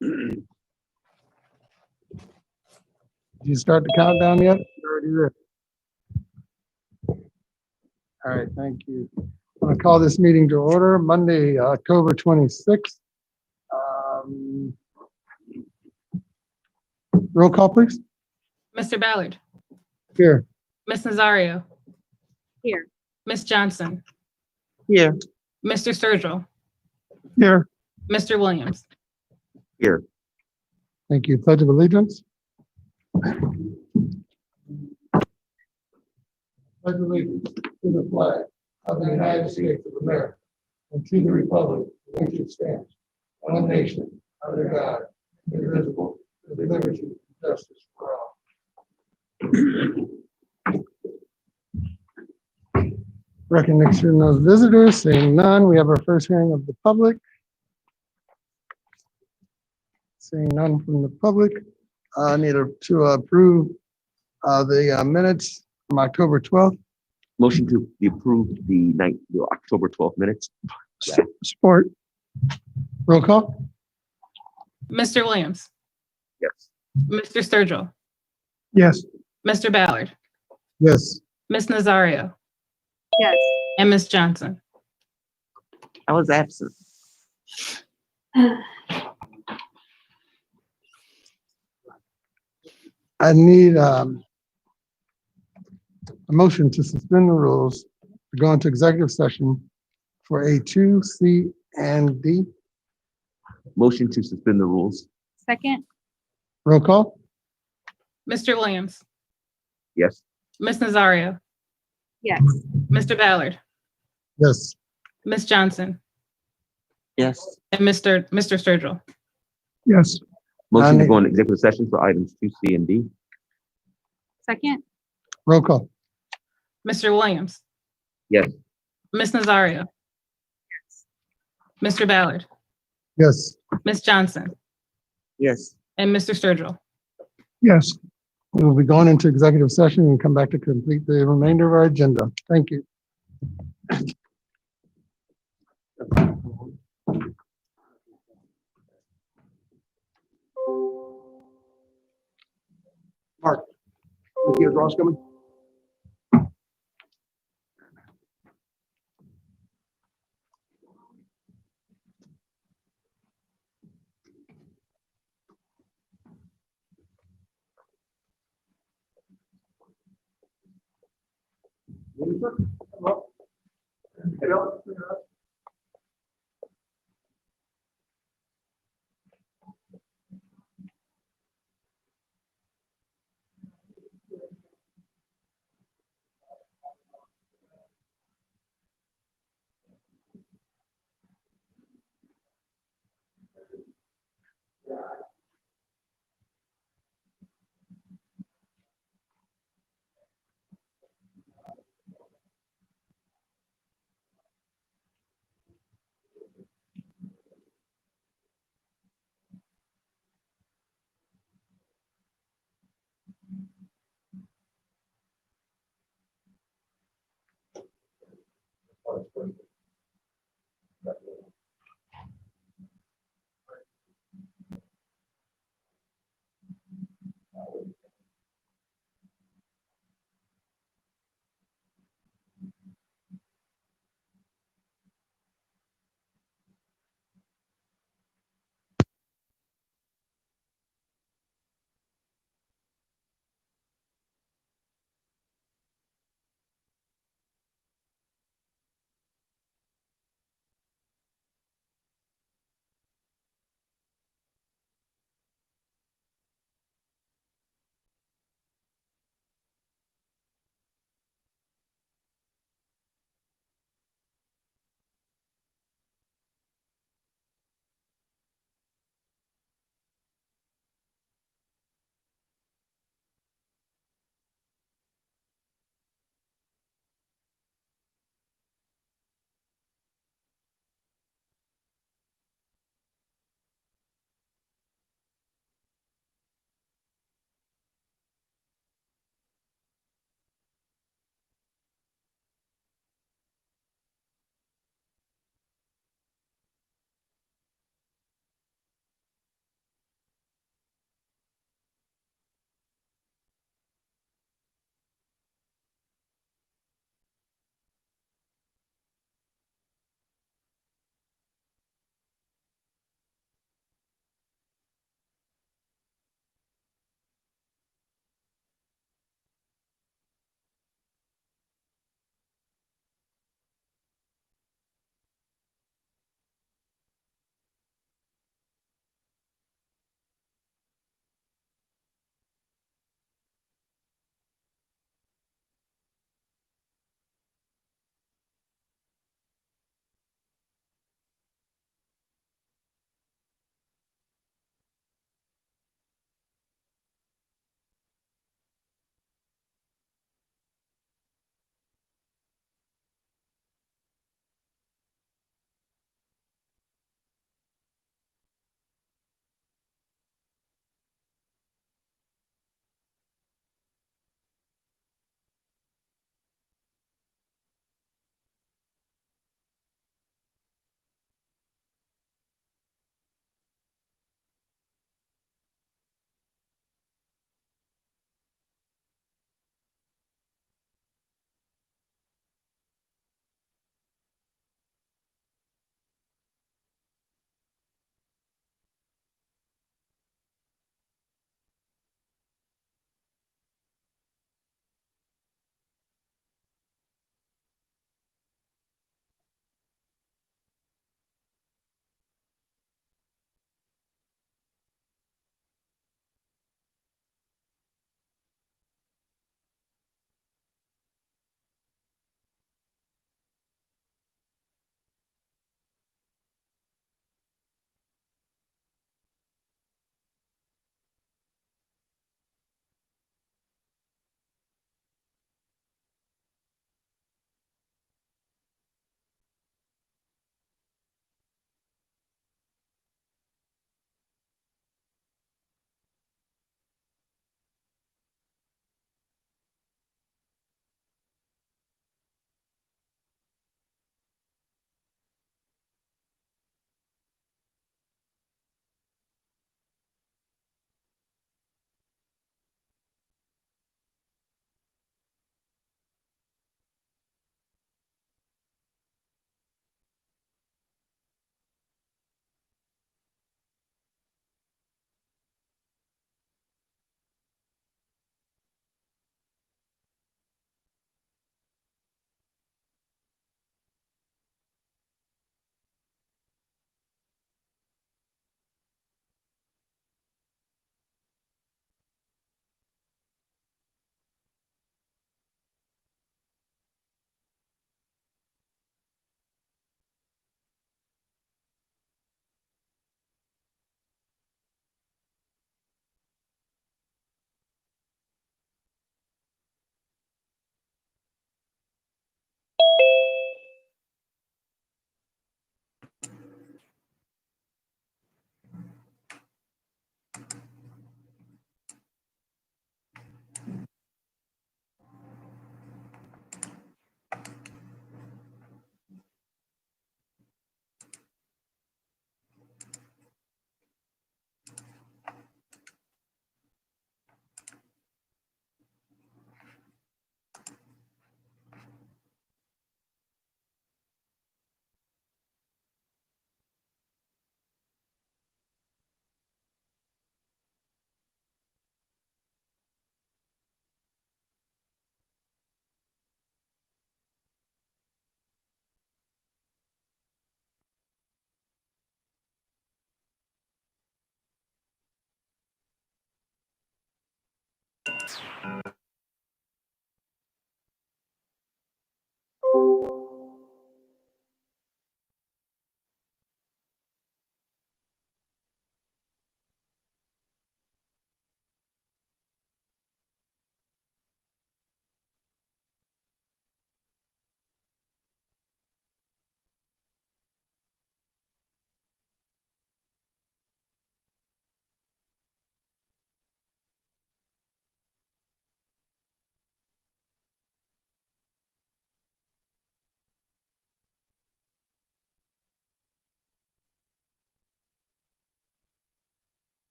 Did you start the countdown yet? You're already there. All right, thank you. I'm going to call this meeting to order Monday, October 26th. Roll call, please. Mr. Ballard. Here. Ms. Nazario. Here. Ms. Johnson. Here. Mr. Sturgill. Here. Mr. Williams. Here. Thank you. Pledge of allegiance. Pledge allegiance to the flag of the United States of America and to the republic for which it stands, one nation, under God, indivisible, with liberty and justice for all. Recognition of visitors, seeing none. We have our first hearing of the public. Seeing none from the public. I need to approve the minutes from October 12th. Motion to approve the October 12th minutes. Support. Roll call. Mr. Williams. Yes. Mr. Sturgill. Yes. Mr. Ballard. Yes. Ms. Nazario. Yes. And Ms. Johnson. I was absent. I need a motion to suspend the rules to go into executive session for A2, C, and D. Motion to suspend the rules. Second. Roll call. Mr. Williams. Yes. Ms. Nazario. Yes. Mr. Ballard. Yes. Ms. Johnson. Yes. And Mr. Sturgill. Yes. Motion to need- go into executive session for items 2, C, and D. Second. Roll call. Mr. Williams. Yes. Ms. Nazario. Mr. Ballard. Yes. Ms. Johnson. Yes. And Mr. Sturgill. Yes. We will be going into executive session and come back to complete the remainder of our agenda. Thank you. Mark, you see Ross coming?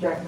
Check.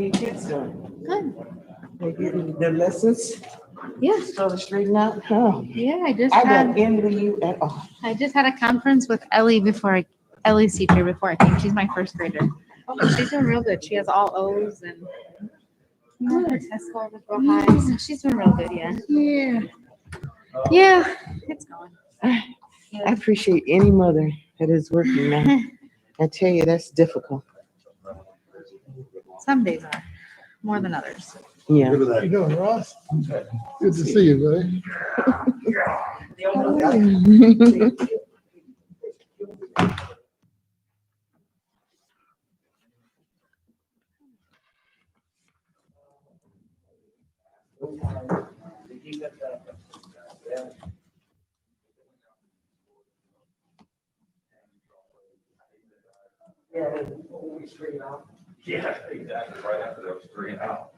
your kids doing? Good. They getting their lessons? Yeah. Sort of straighten out? Oh, Yeah, I don't envy you at all. I just had a conference with Ellie's teacher before I came. She's my first grader. She's doing real good. She has all O's and her test score was real high. So she's doing real good, yeah. Yeah. Yeah, it's going. I appreciate any mother that is working now. I tell you, that's difficult. Some days are more than others. Yeah. How you doing, Ross? Good to see you, buddy. Yeah, exactly, right after those 3 and out.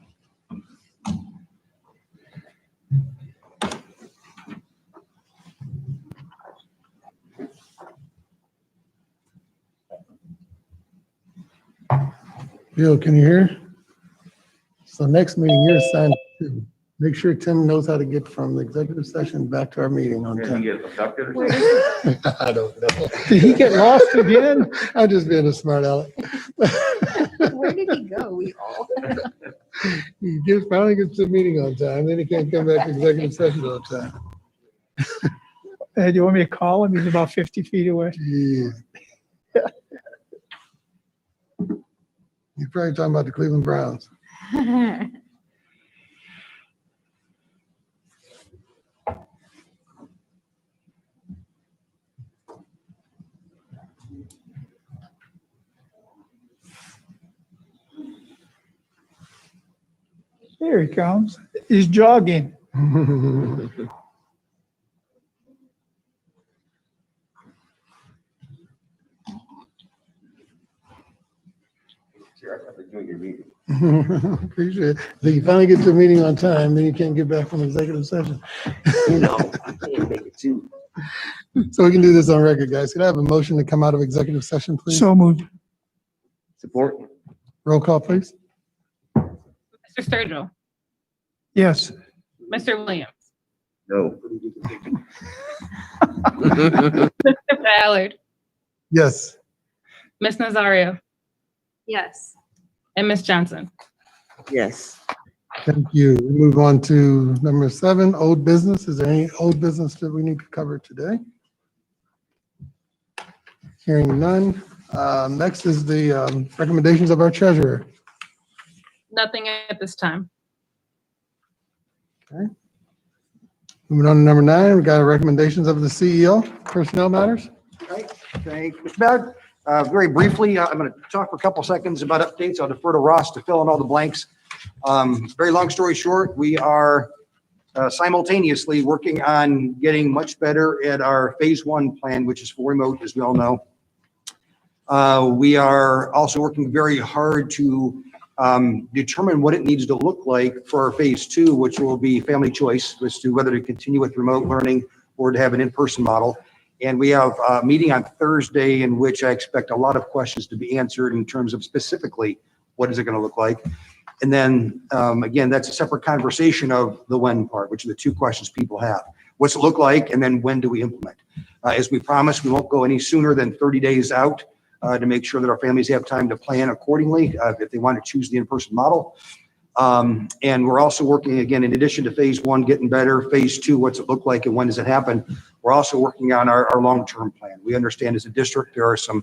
Bill, can you hear? So next meeting, you're assigned to make sure Tim knows how to get from the executive session back to our meeting on Did time. you get abducted or something? I don't know. Did he get lost again? I'm just being a smart aleck. Where did he go? We all. Finally gets to the meeting on time, then he can't come back to executive session on time. Do you want me to call him? He's about 50 feet away. Yeah. You're probably talking about the Cleveland Browns. There he comes. He's jogging. Sure, I thought you were doing your meeting. Appreciate it. So you finally get to a meeting on time, then you can't get back from executive session. You know, I can't make it too. So we can do this on record, guys. Could I have a motion to come out of executive session, please? So moved. Support? Roll call, please. Mr. Sturgill, Yes. Mr. Williams, No. Mr. Ballard, Yes. Ms. Nazario, Yes. and Ms. Johnson. Yes. Thank you. We move on to number 7, old business. Is there any old business that we need to cover today? Hearing none. Next is the recommendations of our treasurer. Nothing at this time. Moving on to number 9, we got recommendations of the CEO, personnel matters. Okay, Mr. Ballard, very briefly, I'm going to talk for a couple seconds about updates. I'll defer to Ross to fill in all the blanks. Very long story short, we are simultaneously working on getting much better at our phase 1 plan, which is full remote, as we all know. We are also working very hard to determine what it needs to look like for our phase 2, which will be family choice as to whether to continue with remote learning or to have an in-person model. And we have a meeting on Thursday in which I expect a lot of questions to be answered in terms of specifically what is it going to look like. And then again, that's a separate conversation of the when part, which are the 2 questions people have. What's it look like? And then when do we implement? As we promised, we won't go any sooner than 30 days out to make sure that our families have time to plan accordingly if they want to choose the in-person model. And we're also working, again, in addition to phase 1, getting better, phase 2, what's it look like and when does it happen? We're also working on our long-term plan. We understand as a district, there are some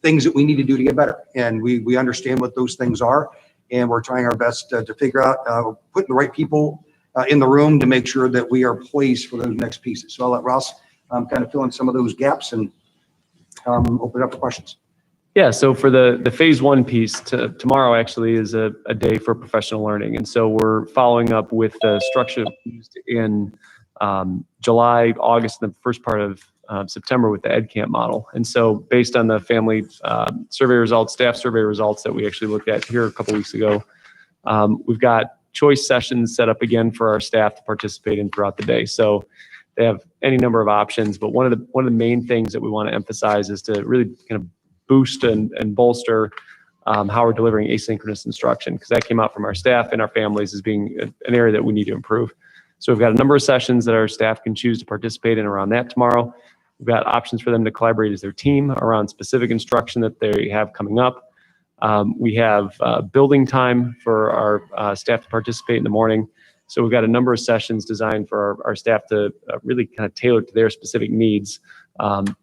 things that we need to do to get better. And we understand what those things are. And we're trying our best to figure out, putting the right people in the room to make sure that we are poised for those next pieces. So I'll let Ross kind of fill in some of those gaps and open it up for questions. Yeah, so for the phase 1 piece, tomorrow actually is a day for professional learning. And so we're following up with the structure that we used in July, August, and the first part of September with the EdCamp model. And so based on the family survey results, staff survey results that we actually looked at here a couple weeks ago, we've got choice sessions set up again for our staff to participate in throughout the day. So they have any number of options, but one of the main things that we want to emphasize is to really kind of boost and bolster how we're delivering asynchronous instruction, because that came out from our staff and our families as being an area that we need to improve. So we've got a number of sessions that our staff can choose to participate in around that tomorrow. We've got options for them to collaborate as their team around specific instruction that they have coming up. We have building time for our staff to participate in the morning. So we've got a number of sessions designed for our staff to really kind of tailor to their specific needs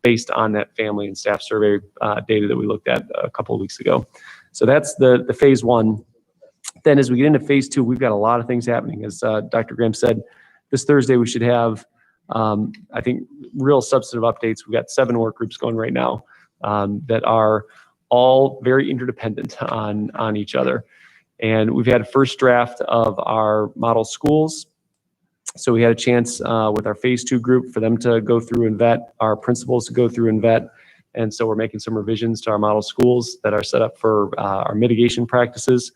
based on that family and staff survey data that we looked at a couple of weeks ago. So that's the phase one. Then as we get into phase two, we've got a lot of things happening. As Dr. Graham said, this Thursday we should have, I think, real substantive updates. We've got 7 work groups going right now that are all very interdependent on each other. And we've had a first draft of our model schools. So we had a chance with our phase 2 group for them to go through and vet, our principals to go through and vet. And so we're making some revisions to our model schools that are set up for our mitigation practices.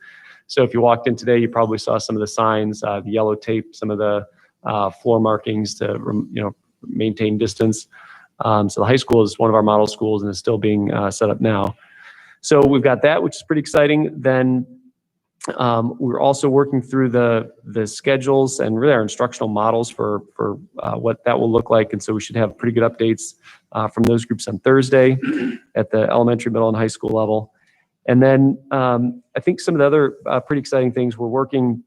So if you walked in today, you probably saw some of the signs, the yellow tape, some of the floor markings to maintain distance. So the high school is one of our model schools and is still being set up now. So we've got that, which is pretty exciting. Then we're also working through the schedules and really our instructional models for what that will look like. And so we should have pretty good updates from those groups on Thursday at the elementary, middle, and high school level. And then I think some of the other pretty exciting things, we're working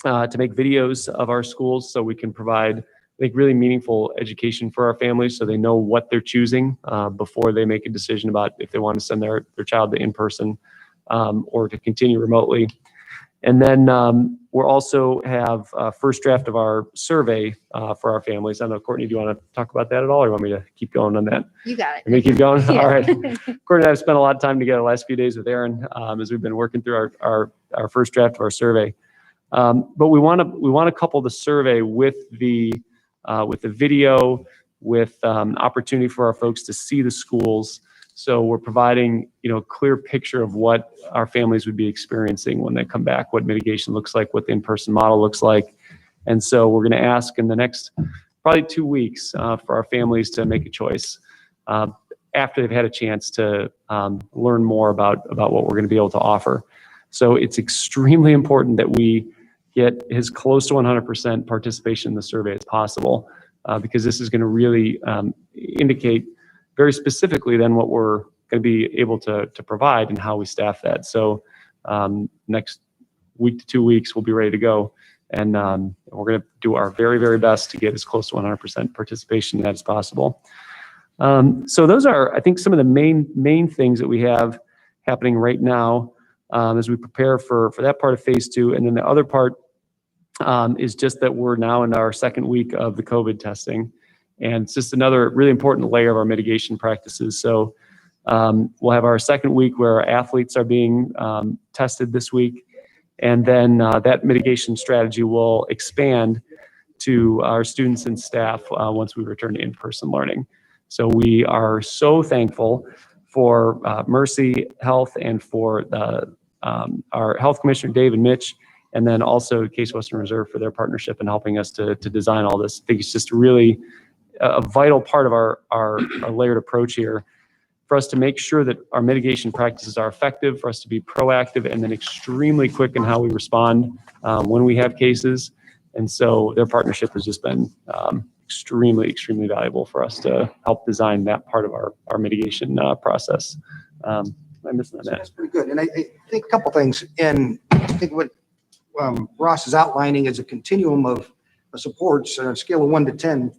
to make videos of our schools so we can provide, I think, really meaningful education for our families so they know what they're choosing before they make a decision about if they want to send their child to in-person or to continue remotely. And then we'll also have a first draft of our survey for our families. I don't know, Courtney, do you want to talk about that at all, or you want me to keep going on that? You got it. Let me keep going? Yeah. All right. Courtney and I have spent a lot of time together the last few days with Aaron as we've been working through our first draft of our survey. But we want to couple the survey with the video, with opportunity for our folks to see the schools. So we're providing, a clear picture of what our families would be experiencing when they come back, what mitigation looks like, what the in-person model looks like. And so we're going to ask in the next probably 2 weeks for our families to make a choice after they've had a chance to learn more about what we're going to be able to offer. So it's extremely important that we get as close to 100% participation in the survey as possible because this is going to really indicate very specifically then what we're going to be able to provide and how we staff that. So next week to 2 weeks, we'll be ready to go. And we're going to do our very, very best to get as close to 100% participation in that as possible. So those are, I think, some of the main things that we have happening right now as we prepare for that part of phase 2. And then the other part is just that we're now in our second week of the COVID testing. And it's just another really important layer of our mitigation practices. So we'll have our second week where our athletes are being tested this week. And then that mitigation strategy will expand to our students and staff once we return to in-person learning. So we are so thankful for Mercy Health and for our health commissioner, Dave and Mitch, and then also Case Western Reserve for their partnership in helping us to design all this. I think it's just really a vital part of our layered approach here for us to make sure that our mitigation practices are effective, for us to be proactive and then extremely quick in how we respond when we have cases. And so their partnership has just been extremely, extremely valuable for us to help design that part of our mitigation process. Am I missing on that? That's pretty good. And I think a couple things. And I think what Ross is outlining is a continuum of supports on a scale of 1 to 10,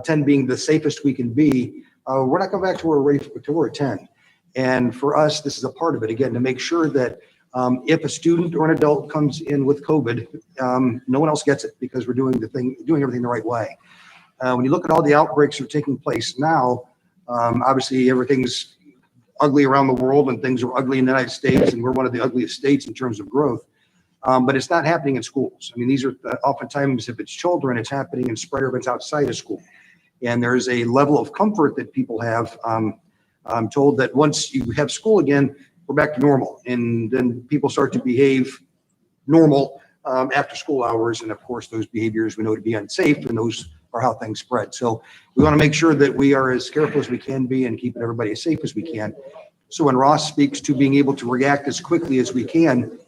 10 being the safest we can be. We're not going back to where we're ready to we're at 10. And for us, this is a part of it, again, to make sure that if a student or an adult comes in with COVID, no one else gets it because we're doing everything the right way. When you look at all the outbreaks that are taking place now, obviously everything's ugly around the world and things are ugly in the United States, and we're one of the ugliest states in terms of growth. But it's not happening in schools. I mean, these are oftentimes, if it's children, it's happening in spreader events outside of school. And there's a level of comfort that people have. I'm told that once you have school again, we're back to normal. And then people start to behave normal after school hours. And of course, those behaviors we know to be unsafe, and those are how things spread. So we want to make sure that we are as careful as we can be and keeping everybody as safe as we can. So when Ross speaks to being able to react as quickly as we can,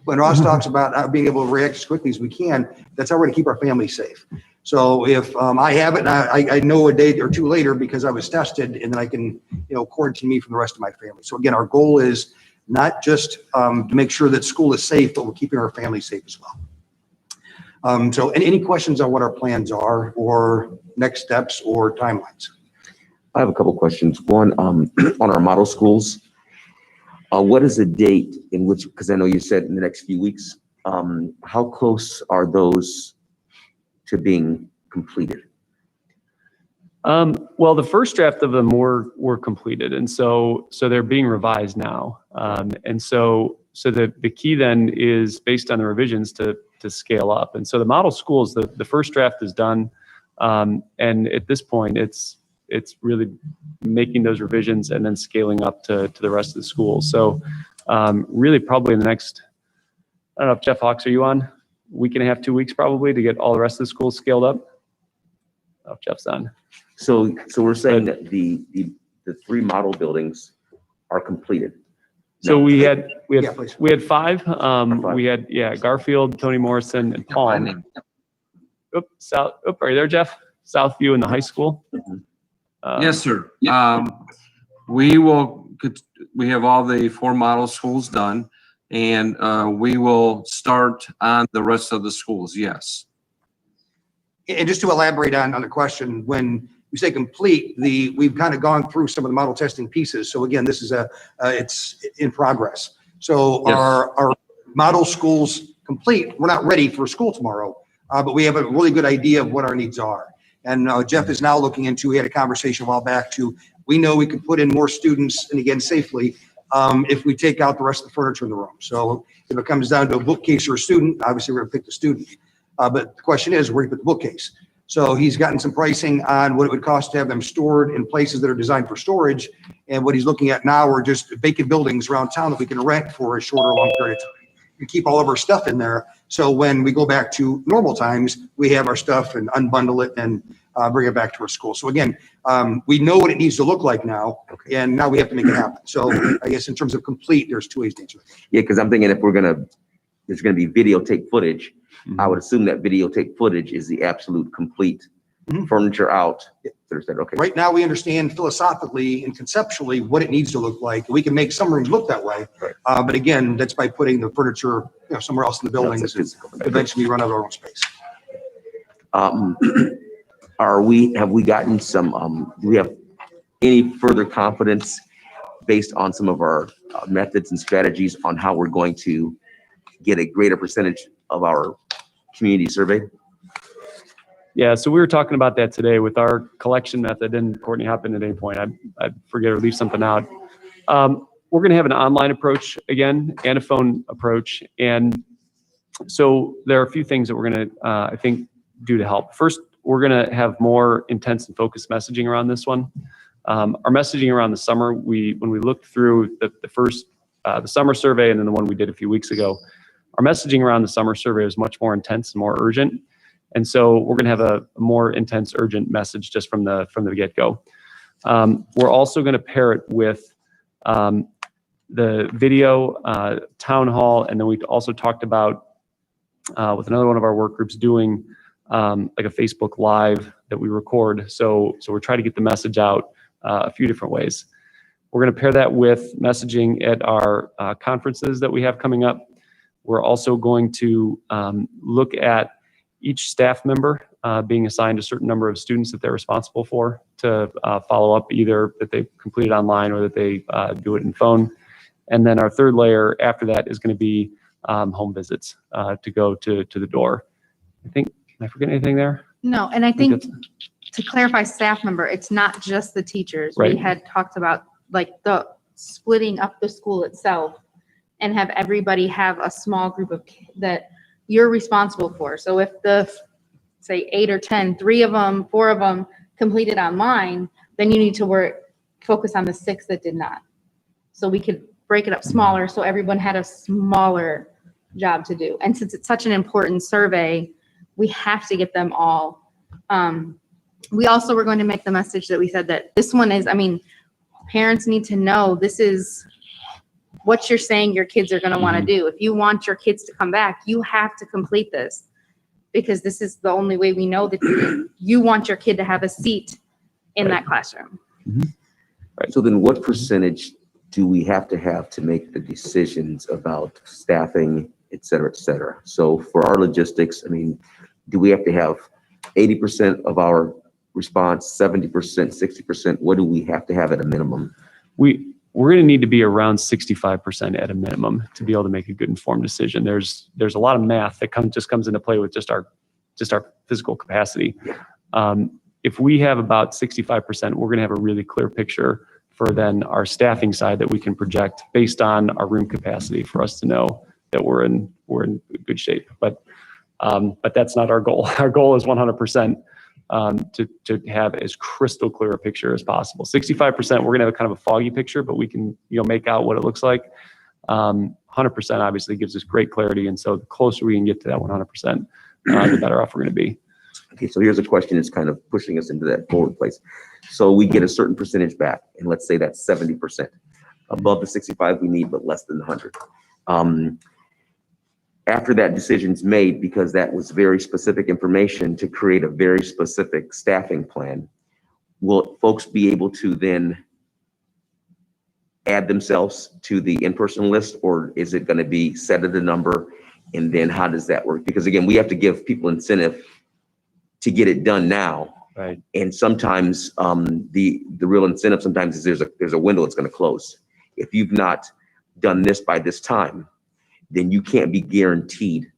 when Ross talks about being able to react as quickly as we can, that's how we're going to keep our family safe. So if I have it, and I know a day or two later because I was tested, and then I can, quarantine me from the rest of my family. So again, our goal is not just to make sure that school is safe, but we're keeping our family safe as well. So any questions on what our plans are or next steps or timelines? I have a couple questions. One, on our model schools. What is the date in which, because I know you said in the next few weeks, how close are those to being completed? Well, the first draft of them were completed, and so they're being revised now. And so the key then is based on the revisions to scale up. And so the model schools, the first draft is done, and at this point, it's really making those revisions and then scaling up to the rest of the schools. So really probably in the next, I don't know if Jeff Hawks, are you on? Week and a half, 2 weeks probably to get all the rest of the schools scaled up. Oh, Jeff's on. So we're saying that the 3 model buildings are completed. So we had Yeah, please. 5. We had Garfield, Toni Morrison, and Palm. Are you there, Jeff? Southview and the high school. Yes, sir. We have all the 4 model schools done, and we will start on the rest of the schools. Yes. And just to elaborate on the question, when we say complete, we've kind of gone through some of the model testing pieces. So again, this is it's in progress. So Yes. our model schools complete. We're not ready for school tomorrow, but we have a really good idea of what our needs are. And Jeff is now looking into, we had a conversation a while back we know we could put in more students, and again, safely, if we take out the rest of the furniture in the room. So if it comes down to a bookcase or a student, obviously we're gonna pick the student. But the question is, where do you put the bookcase? So he's gotten some pricing on what it would cost to have them stored in places that are designed for storage. And what he's looking at now are just vacant buildings around town that we can rent for a short or long period of time. We keep all of our stuff in there. So when we go back to normal times, we have our stuff and unbundle it and bring it back to our school. So again, we know what it needs to look like now, and now we have to make it happen. So I guess in terms of complete, there's 2 ways to answer that. Yeah, because I'm thinking if there's gonna be videotape footage, I would assume that videotape footage is the absolute complete furniture out. Okay. Right now, we understand philosophically and conceptually what it needs to look like. We can make some rooms look that way. Right. But again, that's by putting the furniture somewhere else in the buildings and eventually run out of our own space. Have we gotten some, do we have any further confidence based on some of our methods and strategies on how we're going to get a greater percentage of our community survey? Yeah, so we were talking about that today with our collection method, and Courtney, hop in at any point. I forget or leave something out. We're going to have an online approach again and a phone approach. And so there are a few things that we're going to, I think, do to help. First, we're going to have more intense and focused messaging around this one. Our messaging around the summer, when we looked through the first, the summer survey and then the one we did a few weeks ago, our messaging around the summer survey was much more intense and more urgent. And so we're going to have a more intense, urgent message just from the get-go. We're also going to pair it with the video town hall, and then we also talked about with another one of our work groups doing like a Facebook Live that we record. So we're trying to get the message out a few different ways. We're going to pair that with messaging at our conferences that we have coming up. We're also going to look at each staff member being assigned a certain number of students that they're responsible for to follow up, either that they've completed online or that they do it in phone. And then our third layer after that is going to be home visits to go to the door. Can I forget anything there? No, and I think to clarify staff member, it's not just the teachers. Right. We had talked about like the splitting up the school itself and have everybody have a small group of that you're responsible for. So if the, say 8 or 10, 3 of them, 4 of them completed online, then you need to focus on the 6 that did not. So we could break it up smaller so everyone had a smaller job to do. And since it's such an important survey, we have to get them all we also were going to make the message that we said that this one is, I mean, parents need to know this is what you're saying your kids are going to want to do. If you want your kids to come back, you have to complete this, because this is the only way we know that you want your kid to have a seat in that classroom. So then what percentage do we have to make the decisions about staffing, et cetera, et cetera? So for our logistics, I mean, do we have to have 80% of our response, 70%, 60%? What do we have to have at a minimum? We're going to need to be around 65% at a minimum to be able to make a good informed decision. There's a lot of math that comes into play with just our physical capacity. If we have about 65%, we're going to have a really clear picture for then our staffing side that we can project based on our room capacity for us to know that we're in good shape. But that's not our goal. Our goal is 100%. To have as crystal clear a picture as possible. 65%, we're gonna have a kind of a foggy picture, but we can, make out what it looks like. 100% obviously gives us great clarity, and so the closer we can get to that 100%, the better off we're gonna be. Okay, so here's a question that's kind of pushing us into that forward place. So we get a certain percentage back, and let's say that's 70%. Above the 65 we need, but less than the 100. After that decision's made, because that was very specific information to create a very specific staffing plan, will folks be able to then add themselves to the in-person list, or is it going to be set at a number, and then how does that work? Because again, we have to give people incentive to get it done now. Right. And sometimes the real incentive sometimes is there's a window that's going to close. If you've not done this by this time, then you can't be guaranteed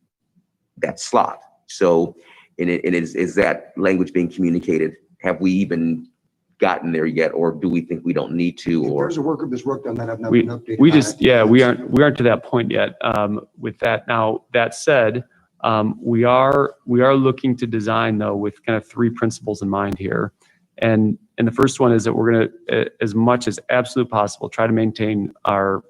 that slot. So, is that language being communicated? Have we even gotten there yet, or do we think we don't need to? Or There's a work group that's worked on that. I've not been updated. We aren't to that point yet. With that, now that said, we are looking to design though with kind of 3 principles in mind here. And the first one is that we're going to, as much as absolutely possible, try to maintain our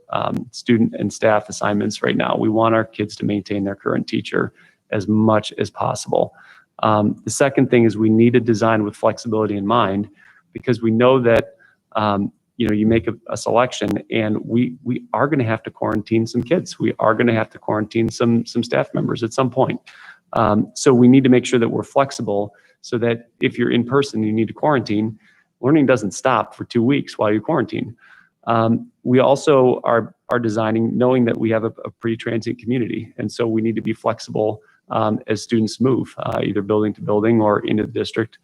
student and staff assignments right now. We want our kids to maintain their current teacher as much as possible. The second thing is we need to design with flexibility in mind, because we know that you make a selection, and we are going to have to quarantine some kids. We are going to have to quarantine some staff members at some point. So we need to make sure that we're flexible, so that if you're in person, you need to quarantine, learning doesn't stop for 2 weeks while you quarantine. We also are designing knowing that we have a pretty transient community. And so we need to be flexible as students move, either building to building or into the district.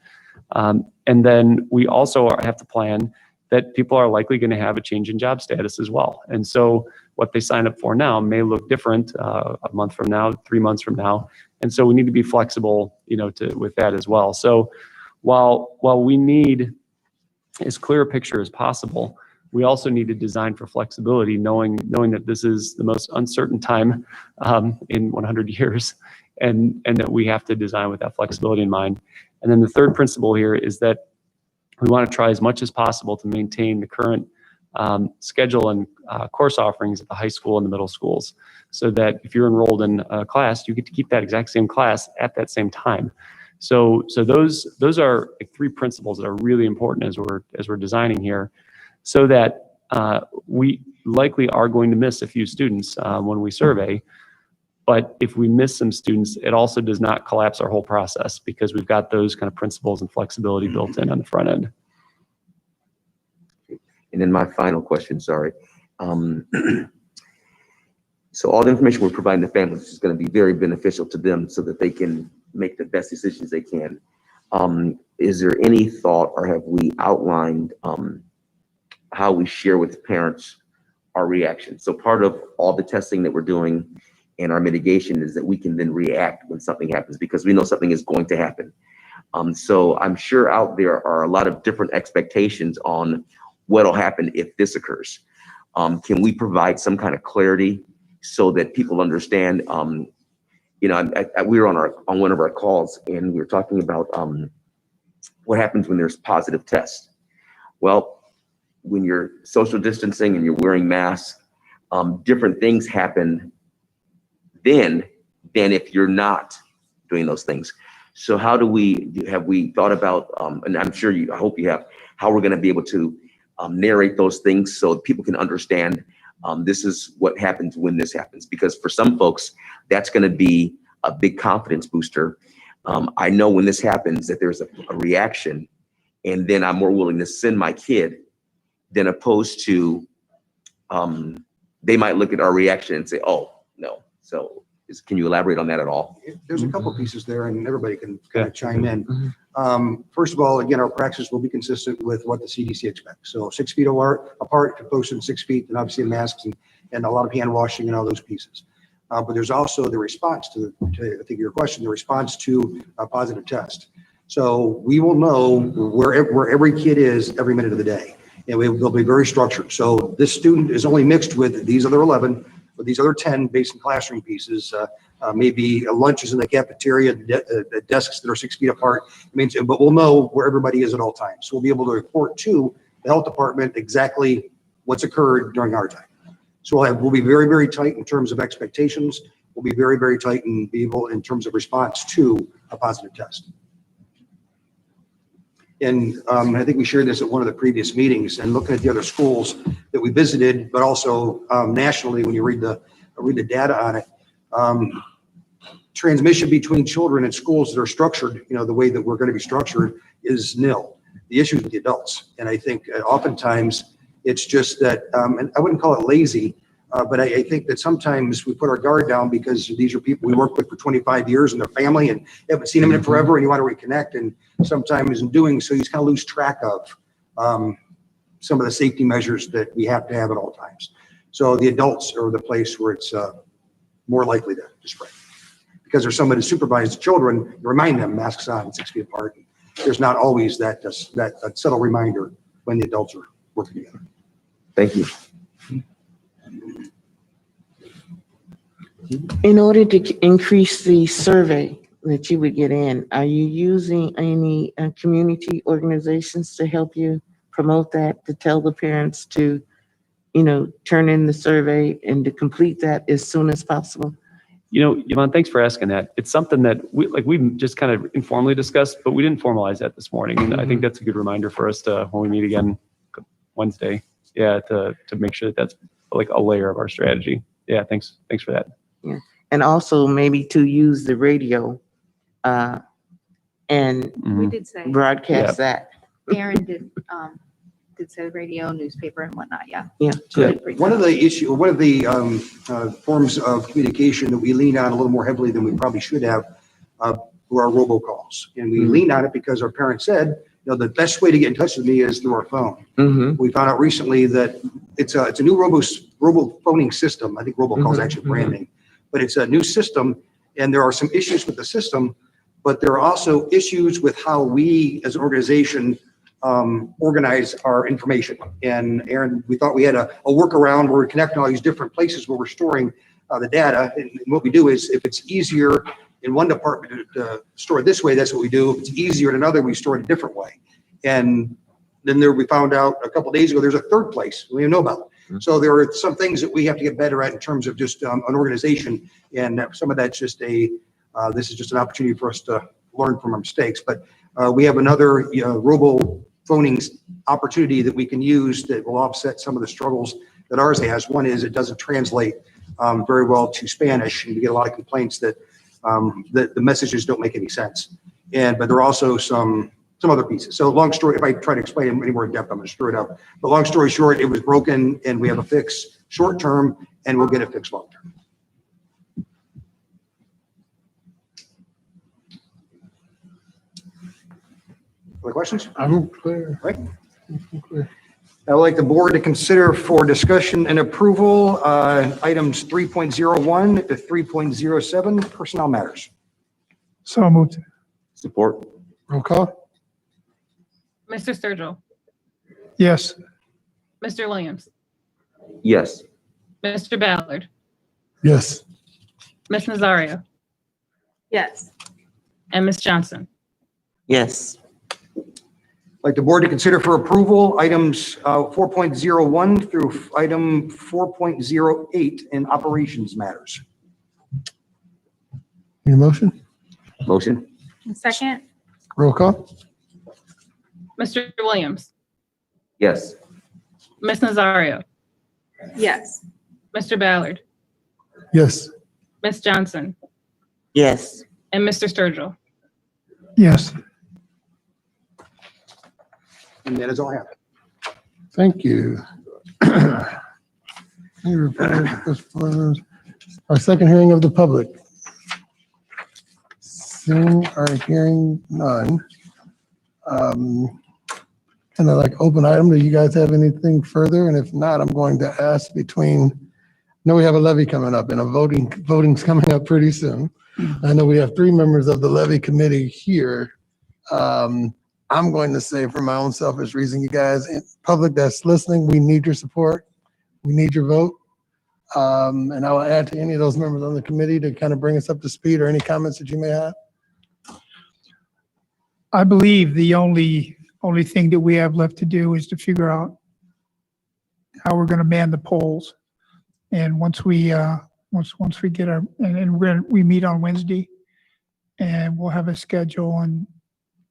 And then we also have to plan that people are likely going to have a change in job status as well. And so what they sign up for now may look different a month from now, 3 months from now. And so we need to be flexible, with that as well. So while we need as clear a picture as possible, we also need to design for flexibility, knowing that this is the most uncertain time in 100 years, and that we have to design with that flexibility in mind. And then the third principle here is that we want to try as much as possible to maintain the current schedule and course offerings at the high school and the middle schools, so that if you're enrolled in a class, you get to keep that exact same class at that same time. So those are 3 principles that are really important as we're designing here, so that we likely are going to miss a few students when we survey. But if we miss some students, it also does not collapse our whole process, because we've got those kind of principles and flexibility built in on the front end. And then my final question, sorry. So all the information we're providing the families is going to be very beneficial to them, so that they can make the best decisions they can. Is there any thought, or have we outlined how we share with parents our reaction? So part of all the testing that we're doing and our mitigation is that we can then react when something happens, because we know something is going to happen. So I'm sure out there are a lot of different expectations on what'll happen if this occurs. Can we provide some kind of clarity so that people understand? We were on one of our calls, and we were talking about what happens when there's positive tests. Well, when you're social distancing and you're wearing masks, different things happen then than if you're not doing those things. So how have we thought about, and I'm sure I hope you have, how we're gonna be able to narrate those things so people can understand this is what happens when this happens. Because for some folks, that's gonna be a big confidence booster. I know when this happens that there's a reaction, and then I'm more willing to send my kid than opposed to, they might look at our reaction and say, oh, no. So can you elaborate on that at all? There's a couple pieces there and everybody can kind of chime in. First of all, again, our practice will be consistent with what the CDC expects. So 6 feet apart, if you're posted 6 feet, then obviously masks and a lot of hand washing and all those pieces. But there's also the response to I think your question, the response to a positive test. So we will know where every kid is every minute of the day. And they'll be very structured. So this student is only mixed with these other 11, with these other 10 based in classroom pieces, maybe lunches in the cafeteria, desks that are 6 feet apart. But we'll know where everybody is at all times. So we'll be able to report to the health department exactly what's occurred during our time. So we'll be very, very tight in terms of expectations. We'll be very, very tight and be able in terms of response to a positive test. And I think we shared this at one of the previous meetings, and looking at the other schools that we visited, but also nationally, when you read the data on it, transmission between children in schools that are structured, the way that we're going to be structured is nil. The issue is with the adults. And I think oftentimes it's just that, and I wouldn't call it lazy, but I think that sometimes we put our guard down because these are people we worked with for 25 years and their family and haven't seen them in forever, and you want to reconnect. And sometimes in doing so, you just kind of lose track of some of the safety measures that we have to have at all times. So the adults are the place where it's more likely to spread. Because there's somebody to supervise the children, remind them masks on, 6 feet apart. There's not always that subtle reminder when the adults are working together. Thank you. In order to increase the survey that you would get in, are you using any community organizations to help you promote that, to tell the parents to, turn in the survey and to complete that as soon as possible? Yvonne, thanks for asking that. It's something that we've just kind of informally discussed, but we didn't formalize that this morning. And I think that's a good reminder for us to, when we meet again Wednesday, to make sure that that's like a layer of our strategy. Yeah, thanks for that. Yeah, and also maybe to use the radio and We did say, broadcast that. Aaron did say radio, newspaper and whatnot, yeah. Yeah, good. One of the forms of communication that we lean on a little more heavily than we probably should have were our robocalls. And we leaned on it because our parents said, the best way to get in touch with me is through our phone. We found out recently that it's a new robophoning system. I think robocall is actually brand name, but it's a new system, and there are some issues with the system, but there are also issues with how we as an organization organize our information. And Aaron, we thought we had a workaround where we're connecting all these different places where we're storing the data. And what we do is, if it's easier in one department to store it this way, that's what we do. If it's easier in another, we store it a different way. And then we found out a couple of days ago, there's a third place we didn't know about. So there are some things that we have to get better at in terms of just an organization. And some of that's just this is just an opportunity for us to learn from our mistakes. But we have another robo-phoning opportunity that we can use that will offset some of the struggles that ours has. One is it doesn't translate very well to Spanish, and we get a lot of complaints that the messages don't make any sense. But there are also some other pieces. So long story, if I try to explain it any more in depth, I'm going to screw it up. But long story short, it was broken, and we have a fix short term, and we'll get it fixed long term. Other questions? I'm clear. Right. I would like the board to consider for discussion and approval items 3.01 to 3.07 personnel matters. So moved. Support. Roll call. Mr. Sturgill, Yes. Mr. Williams, Yes. Mr. Ballard, Yes. Ms. Nazario, Yes. and Ms. Johnson. Yes. I'd like the board to consider for approval items 4.01 through item 4.08 in operations matters. Need a motion? Motion. Second. Roll call? Mr. Williams, Yes. Ms. Nazario, Yes. Mr. Ballard, Yes. Ms. Johnson, Yes. and Mr. Sturgill. Yes. And that is all I have. Thank you. Our second hearing of the public. Seeing or hearing none. Kind of like open item, do you guys have anything further? And if not, I'm going to ask between, I know we have a levy coming up and voting's coming up pretty soon. I know we have 3 members of the levy committee here. I'm going to say for my own selfish reason, you guys, in public that's listening, we need your support. We need your vote. And I will add to any of those members on the committee to kind of bring us up to speed or any comments that you may have. I believe the only thing that we have left to do is to figure out how we're going to man the polls. And once we get our, and we meet on Wednesday and we'll have a schedule and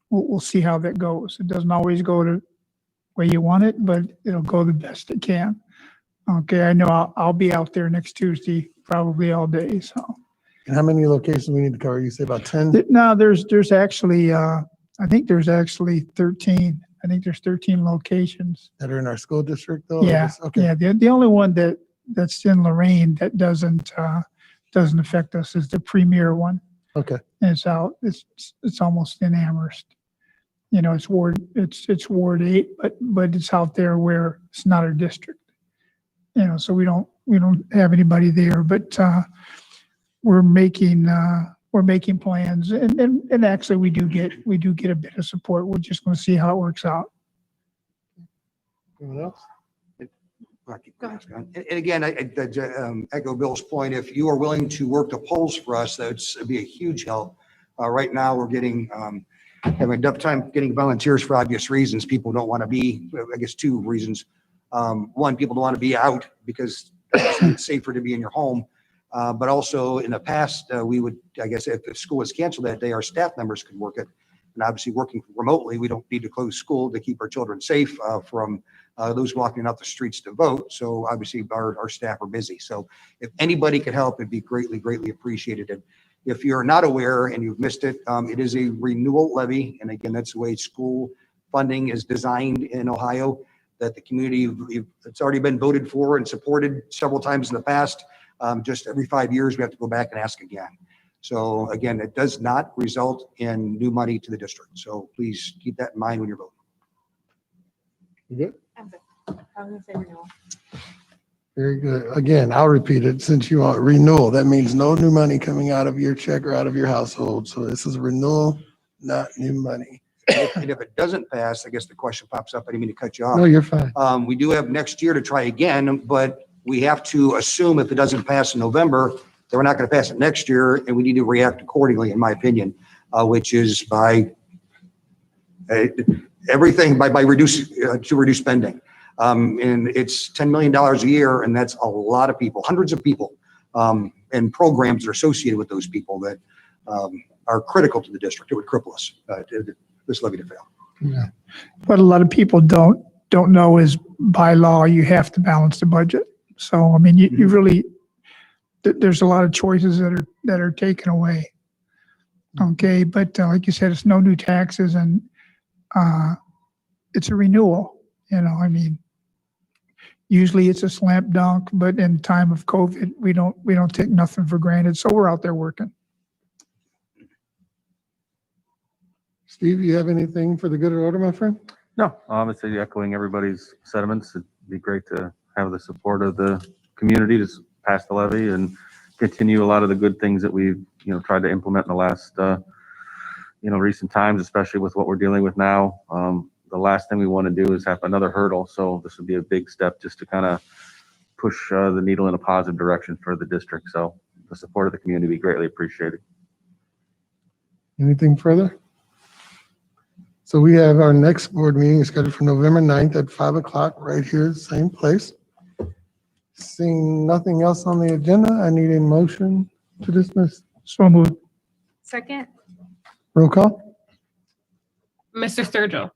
we'll see how that goes. It doesn't always go the way you want it, but it'll go the best it can. Okay, I know I'll be out there next Tuesday, probably all day, so. And how many locations we need to cover? You say about 10? No, there's actually, I think there's actually 13. I think there's 13 locations. That are in our school district though? Yeah, Okay. yeah. The only one that's in Lorain that doesn't affect us is the premier one. Okay. And it's out. It's almost in Amherst. You know, it's Ward 8, but it's out there where it's not our district. You know, so we don't have anybody there. But we're making plans, and actually we do get a bit of support. We're just going to see how it works out. Anyone else? And again, I echo Bill's point. If you are willing to work the polls for us, that'd be a huge help. Right now, we're having a tough time getting volunteers for obvious reasons. People don't want to be, I guess, 2 reasons. One, people don't want to be out because it's safer to be in your home. But also in the past, we would, I guess, if school was canceled that day, our staff members could work it. And obviously working remotely, we don't need to close school to keep our children safe from those walking out the streets to vote. So obviously our staff are busy. So if anybody could help, it'd be greatly, greatly appreciated. And if you're not aware and you've missed it, it is a renewal levy. And again, that's the way school funding is designed in Ohio, that the community, it's already been voted for and supported several times in the past. Just every 5 years, we have to go back and ask again. So again, it does not result in new money to the district. So please keep that in mind when you're voting. You good? I'm going to say renewal. Very good. Again, I'll repeat it since you want renewal. That means no new money coming out of your check or out of your household. So this is renewal, not new money. And if it doesn't pass, I guess the question pops up. I didn't mean to cut you off. No, you're fine. We do have next year to try again, but we have to assume if it doesn't pass in November, that we're not going to pass it next year, and we need to react accordingly, in my opinion, which is by everything by reduce spending. And it's $10 million a year, and that's a lot of people, hundreds of people, and programs that are associated with those people that are critical to the district. It would cripple us, this levy to fail. Yeah. What a lot of people don't know is by law you have to balance the budget. So I mean, you really there's a lot of choices that are taken away. Okay, but like you said, it's no new taxes and it's a renewal. You know, I mean, usually it's a slam dunk, but in time of COVID, we don't take nothing for granted. So we're out there working. Steve, you have anything for the good of the order, my friend? No, obviously echoing everybody's sentiments. It'd be great to have the support of the community to pass the levy and continue a lot of the good things that we've, tried to implement in the last, recent times, especially with what we're dealing with now. The last thing we want to do is have another hurdle. So this would be a big step just to kind of push the needle in a positive direction for the district. So the support of the community would be greatly appreciated. Anything further? So we have our next board meeting scheduled for November 9th at 5 o'clock right here, same place. Seeing nothing else on the agenda, I need a motion to dismiss. So moved. Second. Roll call? Mr. Sturgill,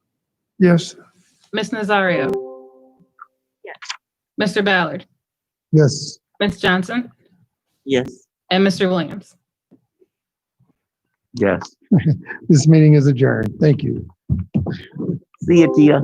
Yes. Ms. Nazario. Yes. Mr. Ballard, Yes. Ms. Johnson, Yes. and Mr. Williams. Yes. This meeting is adjourned. Thank you. See you, Tia.